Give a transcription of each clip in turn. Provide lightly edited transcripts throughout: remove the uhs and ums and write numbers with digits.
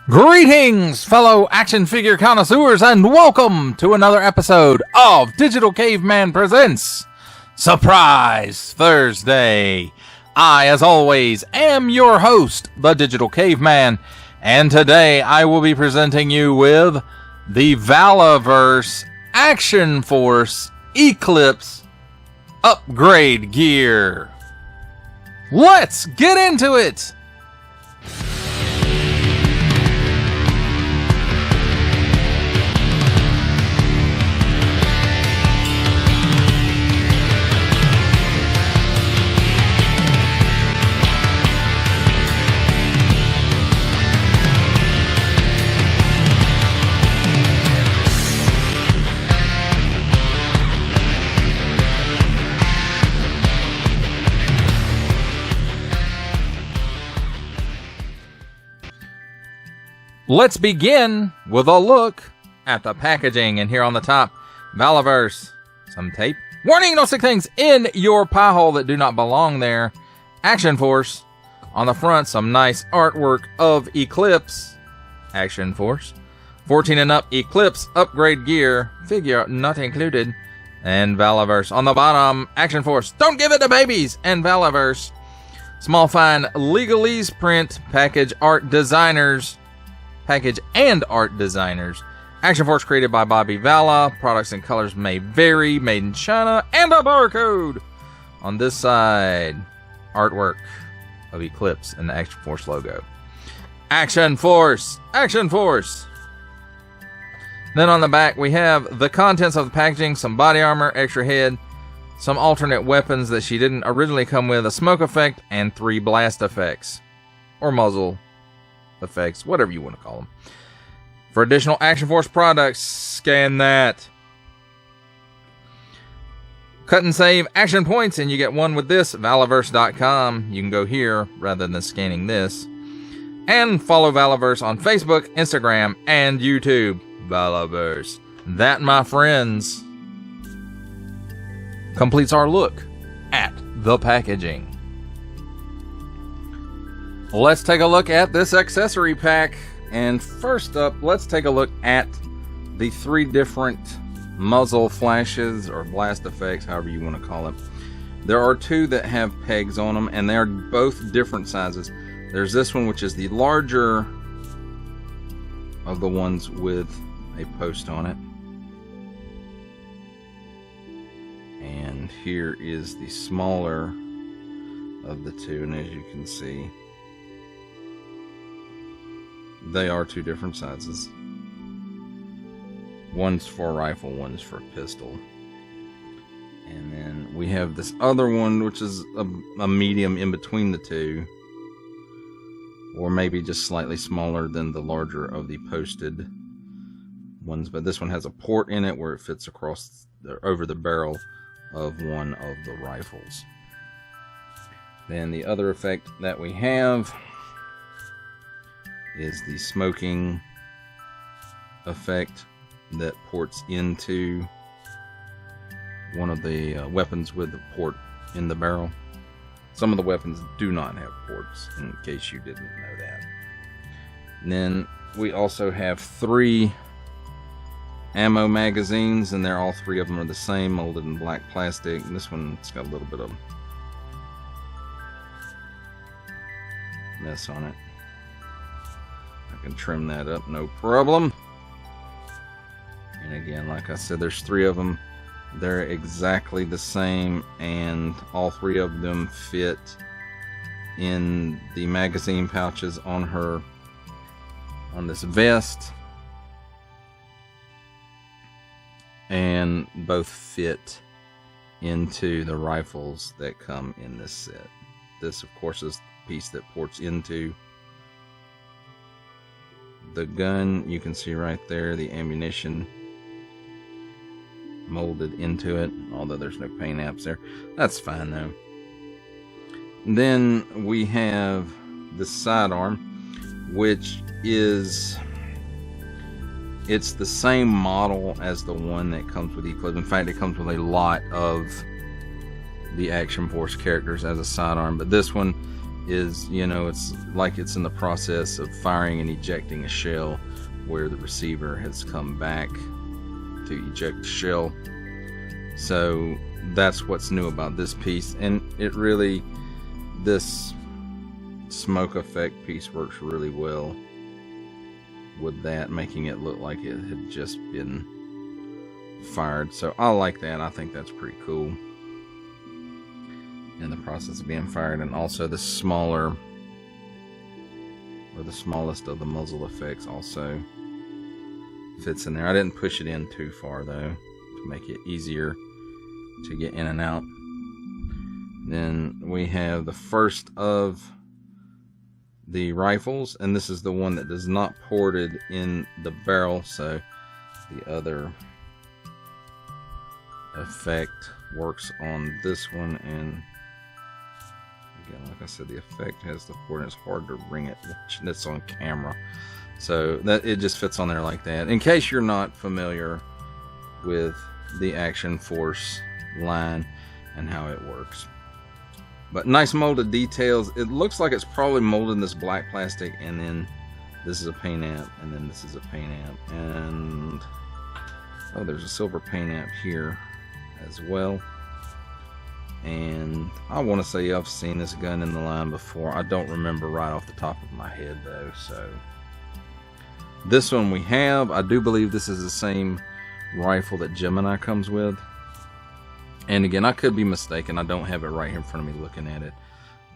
Greetings, fellow action figure connoisseurs, and welcome to another episode of Digital Caveman Presents Surprise Thursday. I, as always, am your host, the Digital Caveman, and today I will be presenting you with the Valaverse Action Force Eclipse upgrade gear. Let's get into it! Let's begin with a look at the packaging. And here on the top, Valaverse, some tape. Warning, no stick things in your pie hole that do not belong there. Action Force. On the front, some nice artwork of Eclipse. Action Force. 14 and up Eclipse upgrade gear. Figure not included. And Valaverse. On the bottom, Action Force. Don't give it to babies. And Valaverse. Small fine legalese print. Package and art designers. Action Force created by Bobby Vala. Products and colors may vary. Made in China. And a barcode. On this side, artwork of Eclipse and the Action Force logo. Action Force! Action Force! Then on the back, we have the contents of the packaging. Some body armor, extra head, some alternate weapons that she didn't originally come with, a smoke effect, and 3 blast effects. Or muzzle effects, whatever you want to call them. For additional Action Force products, scan that. Cut and save action points, and you get one with this, Valaverse.com. You can go here rather than scanning this. And follow Valaverse on Facebook, Instagram, and YouTube. Valaverse. That, my friends, completes our look at the packaging. Let's take a look at this accessory pack. And first up, let's take a look at the 3 different muzzle flashes or blast effects, however you want to call it. There are 2 that have pegs on them, and they are both different sizes. There's this one, which is the larger of the ones with a post on it. And here is the smaller of the 2, and as you can see, they are 2 different sizes. One's for rifle, one's for pistol. And then we have this other one, which is a medium in between the 2. Or maybe just slightly smaller than the larger of the posted ones. But this one has a port in it where it fits across over the barrel of one of the rifles. Then the other effect that we have is the smoking effect that ports into one of the weapons with the port in the barrel. Some of the weapons do not have ports, in case you didn't know that. And then we also have 3 ammo magazines, and all 3 of them are the same, molded in black plastic. And this one's got a little bit of mess on it. I can trim that up, no problem. And again, like I said, there's 3 of them. They're exactly the same, and all 3 of them fit in the magazine pouches on this vest. And both fit into the rifles that come in this set. This, of course, is the piece that ports into the gun. You can see right there the ammunition molded into it, although there's no paint apps there. That's fine though. Then we have the sidearm, which is It's the same model as the one that comes with Eclipse. In fact, it comes with a lot of the Action Force characters as a sidearm, but this one is, you know, it's like it's in the process of firing and ejecting a shell, where the receiver has come back to eject the shell. So that's what's new about this piece, and it really, this smoke effect piece works really well with that, making it look like it had just been fired. So I like that. I think that's pretty cool, in the process of being fired. And also the smaller, or the smallest of the muzzle effects also fits in there. I didn't push it in too far though, to make it easier to get in and out. Then we have the first of the rifles, and this is the one that does not ported in the barrel, so the other effect works on this one. And again, like I said, the effect has the port, and it's hard to ring it. That's on camera, so that it just fits on there like that. In case you're not familiar with the Action Force line and how it works. But nice molded details. It looks like it's probably molded in this black plastic, and then this is a paint amp, and then this is a paint amp, and oh, there's a silver paint amp here as well. And I want to say I've seen this gun in the line before. I don't remember right off the top of my head though. So this one we have, I do believe this is the same rifle that Gemini comes with. And again, I could be mistaken. I don't have it right here in front of me looking at it,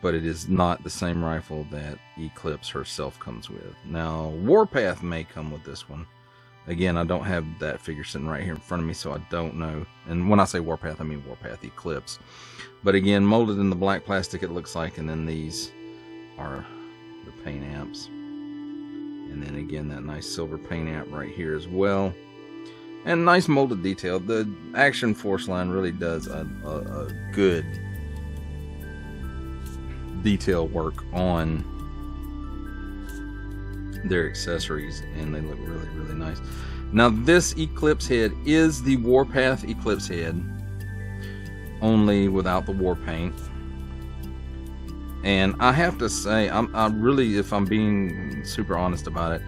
but it is not the same rifle that Eclipse herself comes with. Now, Warpath may come with this one. Again, I don't have that figure sitting right here in front of me, so I don't know. And when I say Warpath, I mean Warpath Eclipse. But again, molded in the black plastic, it looks like, and then these are the paint amps. And then again, that nice silver paint amp right here as well. And nice molded detail. The Action Force line really does a good detail work on their accessories, and they look really, really nice. Now, this Eclipse head is the Warpath Eclipse head, only without the war paint. And I have to say, I really, if I'm being super honest about it,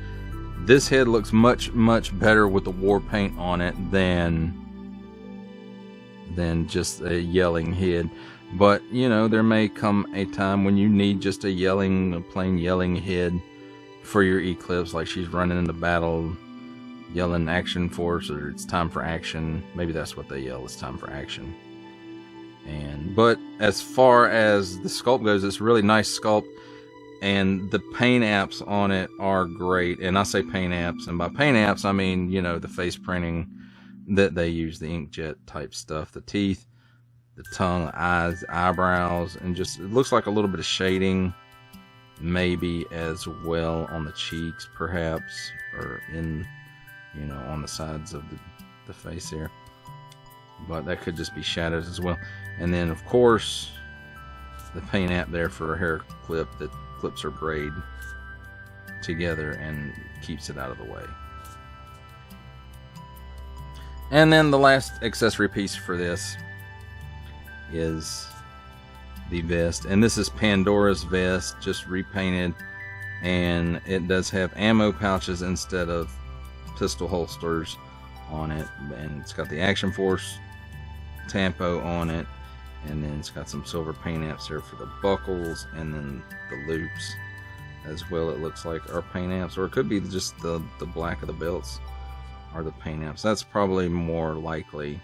this head looks much, much better with the war paint on it than just a yelling head. But, you know, there may come a time when you need just a plain yelling head for your Eclipse, like she's running into battle, yelling Action Force, or it's time for action. Maybe that's what they yell, it's time for action. But as far as the sculpt goes, it's a really nice sculpt. And the paint apps on it are great. And I say paint apps, and by paint apps, I mean, you know, the face printing that they use, the inkjet type stuff, the teeth, the tongue, the eyes, the eyebrows, and just, it looks like a little bit of shading, maybe as well on the cheeks, perhaps, or in, you know, on the sides of the face here. But that could just be shadows as well. And then, of course, the paint app there for a hair clip that clips her braid together and keeps it out of the way. And then the last accessory piece for this is the vest, and this is Pandora's vest, just repainted, and it does have ammo pouches instead of pistol holsters on it, and it's got the Action Force tampo on it. And then it's got some silver paint amps there for the buckles, and then the loops as well, it looks like, are paint amps, or it could be just the black of the belts are the paint amps. That's probably more likely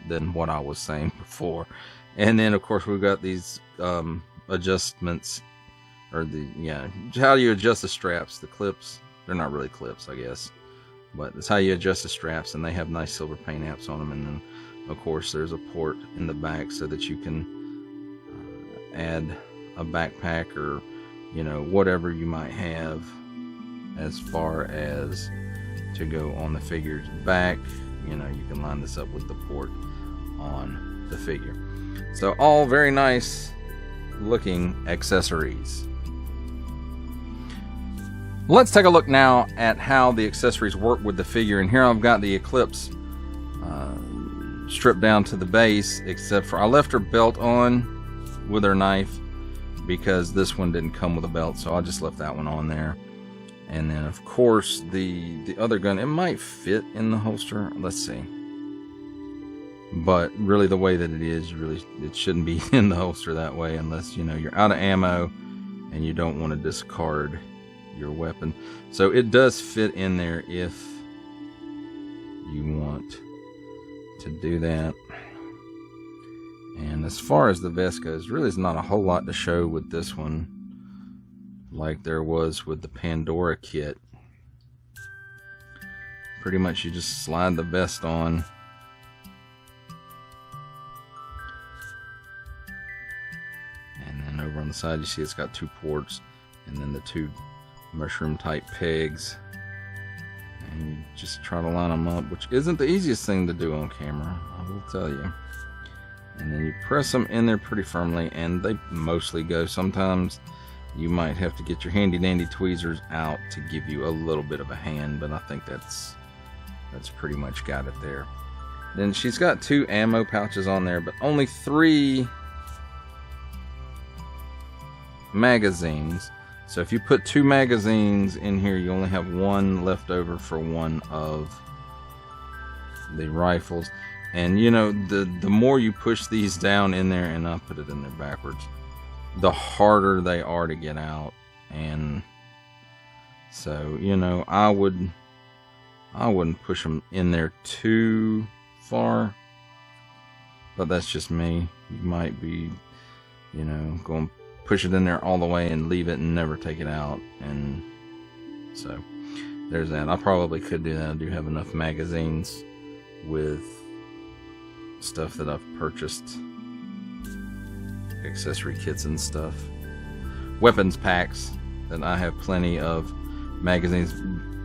than what I was saying before. And then, of course, we've got these adjustments, or how you adjust the straps, the clips. They're not really clips, I guess, but it's how you adjust the straps, and they have nice silver paint amps on them. And then, of course, there's a port in the back so that you can add a backpack, or, you know, whatever you might have as far as to go on the figure's back. You know, you can line this up with the port on the figure. So all very nice looking accessories. Let's take a look now at how the accessories work with the figure. And here I've got the Eclipse stripped down to the base, except for I left her belt on with her knife, because this one didn't come with a belt, so I just left that one on there. And then of course the other gun, it might fit in the holster. Let's see. But really the way that it is, really it shouldn't be in the holster that way unless, you know, you're out of ammo and you don't want to discard your weapon. So it does fit in there if you want to do that. And as far as the vest goes, really there's not a whole lot to show with this one like there was with the Pandora kit. Pretty much you just slide the vest on. And then over on the side you see it's got 2 ports and then the 2 mushroom type pegs. And you just try to line them up, which isn't the easiest thing to do on camera, I will tell you. And then you press them in there pretty firmly and they mostly go. Sometimes you might have to get your handy dandy tweezers out to give you a little bit of a hand, but I think that's pretty much got it there. Then she's got 2 ammo pouches on there, but only 3 magazines. So if you put 2 magazines in here, you only have 1 left over for one of the rifles. And you know, the more you push these down in there, and I'll put it in there backwards, the harder they are to get out. And so, you know, I wouldn't push them in there too far, but that's just me. You might be, you know, going push it in there all the way and leave it and never take it out. And so there's that. I probably could do that. I do have enough magazines with stuff that I've purchased, accessory kits and stuff, weapons packs, that I have plenty of magazines,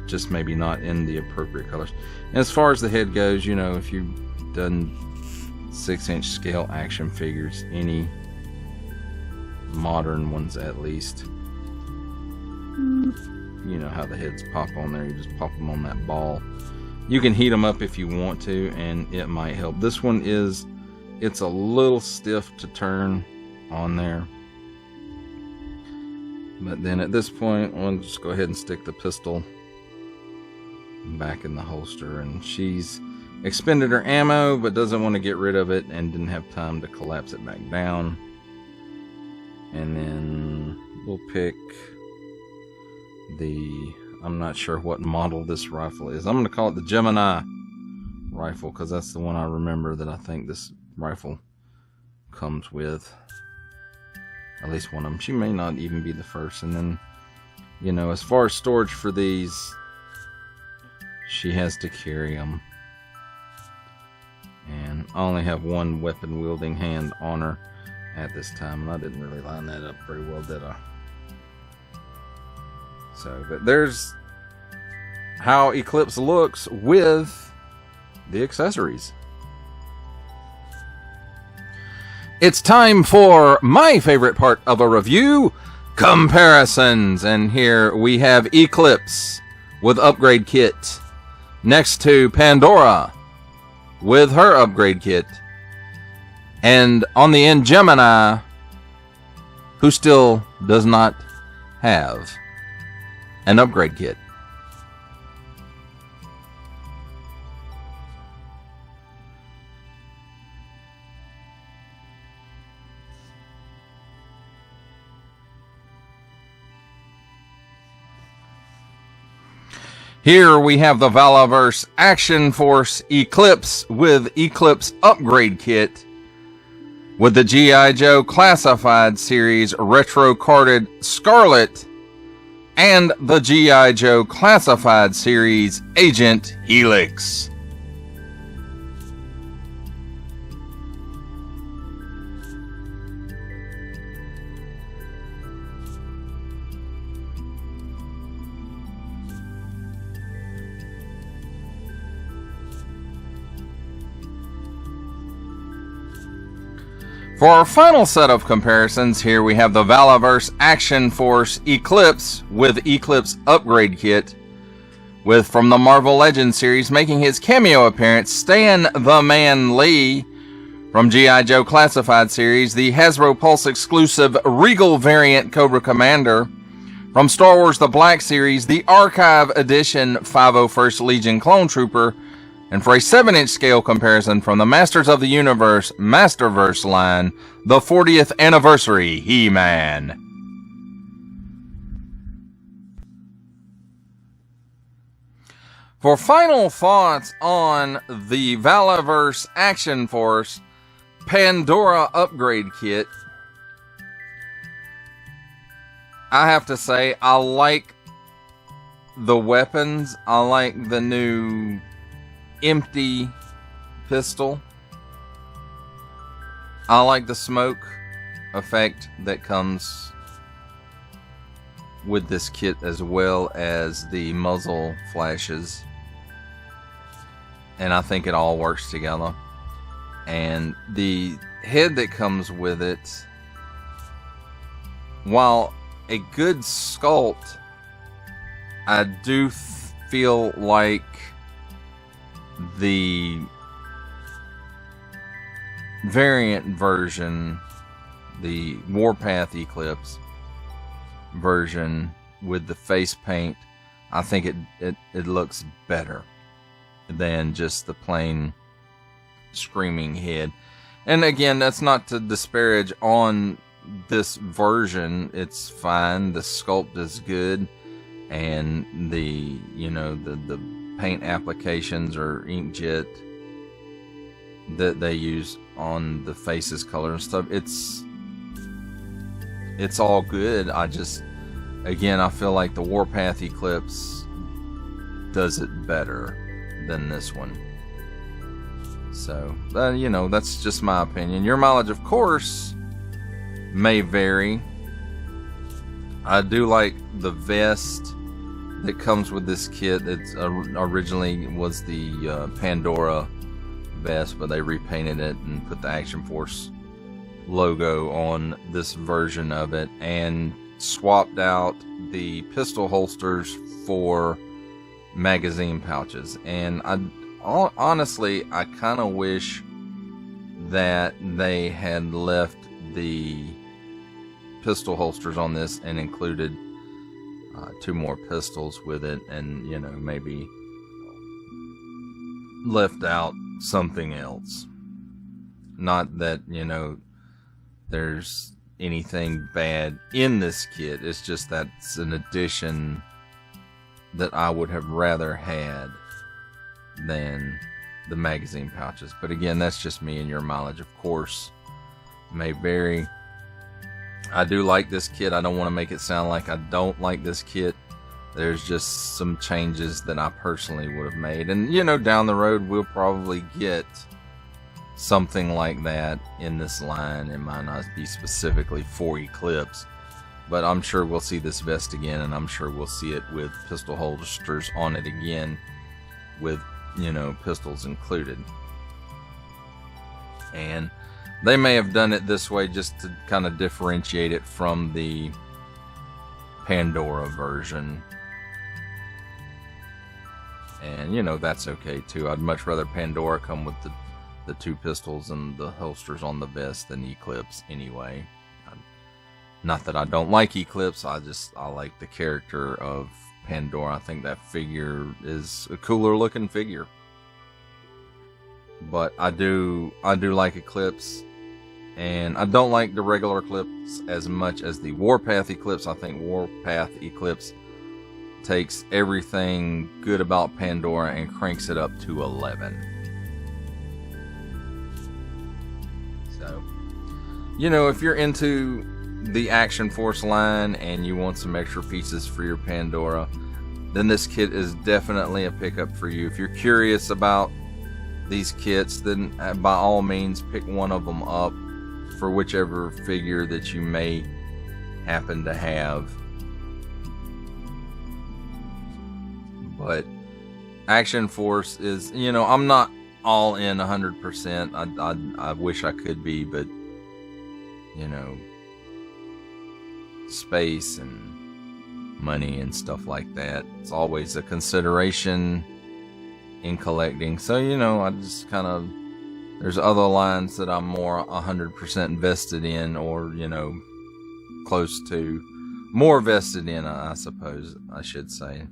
just maybe not in the appropriate colors. And as far as the head goes, you know, if you've done 6-inch scale action figures, any modern ones at least, you know how the heads pop on there. You just pop them on that ball. You can heat them up if you want to, and it might help. This one it's a little stiff to turn on there. But then at this point, I'll just go ahead and stick the pistol back in the holster. And she's expended her ammo, but doesn't want to get rid of it and didn't have time to collapse it back down. And then we'll pick I'm not sure what model this rifle is. I'm going to call it the Gemini rifle because that's the one I remember that I think this rifle comes with. At least one of them. She may not even be the first. And then, you know, as far as storage for these, she has to carry them. And I only have 1 weapon wielding hand on her at this time. And I didn't really line that up very well, did I? So, but there's how Eclipse looks with the accessories. It's time for my favorite part of a review, comparisons. And here we have Eclipse with upgrade kit next to Pandora with her upgrade kit. And on the end, Gemini, who still does not have an upgrade kit. Here we have the Valaverse Action Force Eclipse with Eclipse upgrade kit with the G.I. Joe Classified Series retro carded Scarlet and the G.I. Joe Classified Series Agent Helix. For our final set of comparisons, here we have the Valaverse Action Force Eclipse with Eclipse upgrade kit, with from the Marvel Legends series making his cameo appearance Stan the Man Lee From G.I. Joe Classified series, the Hasbro Pulse exclusive Regal variant Cobra Commander. From Star Wars The Black Series, the Archive Edition 501st Legion Clone Trooper. And for a 7-inch scale comparison from the Masters of the Universe Masterverse line, the 40th Anniversary He-Man. For final thoughts on the Valaverse Action Force Pandora Upgrade Kit, I have to say, I like the weapons. I like the new empty pistol. I like the smoke effect that comes with this kit, as well as the muzzle flashes. And I think it all works together. And the head that comes with it, while a good sculpt, I do feel like the variant version, the Warpath Eclipse version with the face paint, I think it looks better than just the plain screaming head. And again, that's not to disparage on this version. It's fine. The sculpt is good, and the paint applications or inkjet that they use on the faces, color and stuff, it's all good. I feel like the Warpath Eclipse does it better than this one. So, that's just my opinion. Your mileage, of course, may vary. I do like the vest that comes with this kit. It originally was the Pandora vest, but they repainted it and put the Action Force logo on this version of it, and swapped out the pistol holsters for magazine pouches. And honestly, I kind of wish that they had left the pistol holsters on this and included 2 more pistols with it, and maybe left out something else. Not that there's anything bad in this kit, it's just that's an addition that I would have rather had than the magazine pouches. But again, that's just me, and your mileage, of course, may vary. I do like this kit. I don't want to make it sound like I don't like this kit. There's just some changes that I personally would have made. And, down the road, we'll probably get something like that in this line. It might not be specifically for Eclipse, but I'm sure we'll see this vest again, and I'm sure we'll see it with pistol holsters on it again, with, pistols included. And they may have done it this way just to kind of differentiate it from the Pandora version. And, that's okay too. I'd much rather Pandora come with the 2 pistols and the holsters on the vest than Eclipse anyway. Not that I don't like Eclipse, I like the character of Pandora. I think that figure is a cooler looking figure. But I do like Eclipse, and I don't like the regular Eclipse as much as the Warpath Eclipse. I think Warpath Eclipse takes everything good about Pandora and cranks it up to 11. So, if you're into the Action Force line and you want some extra pieces for your Pandora, then this kit is definitely a pickup for you. If you're curious about these kits, then by all means pick one of them up for whichever figure that you may happen to have. But Action Force is, I'm not all in 100%. I wish I could be, but space and money and stuff like that, it's always a consideration in collecting. So I just kind of There's other lines that I'm more 100% vested in, or, you know, close to more vested in, I suppose I should say,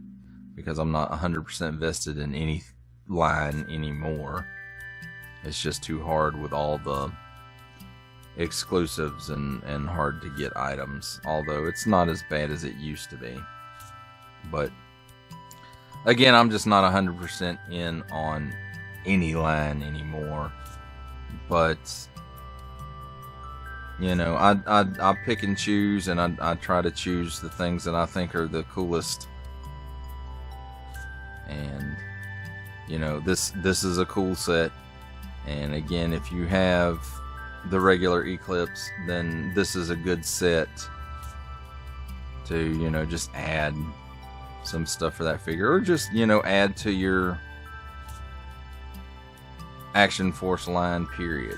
because I'm not 100% vested in any line anymore. It's just too hard with all the exclusives and hard to get items, although it's not as bad as it used to be. But again, I'm just not 100% in on any line anymore. But you know, I pick and choose, and I try to choose the things that I think are the coolest. And you know, this is a cool set. And again, if you have the regular Eclipse, then this is a good set to, you know, just add some stuff for that figure, or just, you know, add to your Action Force line, period.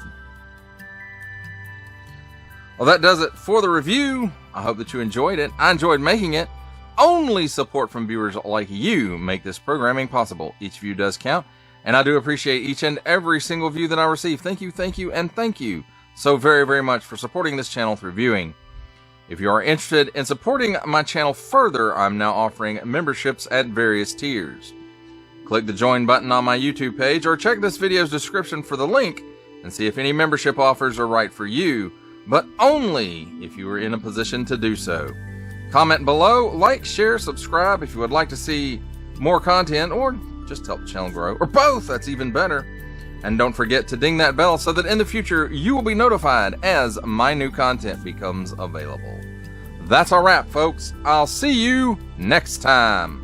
Well, that does it for the review. I hope that you enjoyed it. I enjoyed making it. Only support from viewers like you make this programming possible. Each view does count, and I do appreciate each and every single view that I receive. Thank you, and thank you so very, very much for supporting this channel through viewing. If you are interested in supporting my channel further, I'm now offering memberships at various tiers. Click the join button on my YouTube page, or check this video's description for the link and see if any membership offers are right for you, but only if you are in a position to do so. Comment below, like, share, subscribe if you would like to see more content, or just help the channel grow, or both, that's even better. And don't forget to ding that bell so that in the future you will be notified as my new content becomes available. That's our wrap, folks. I'll see you next time.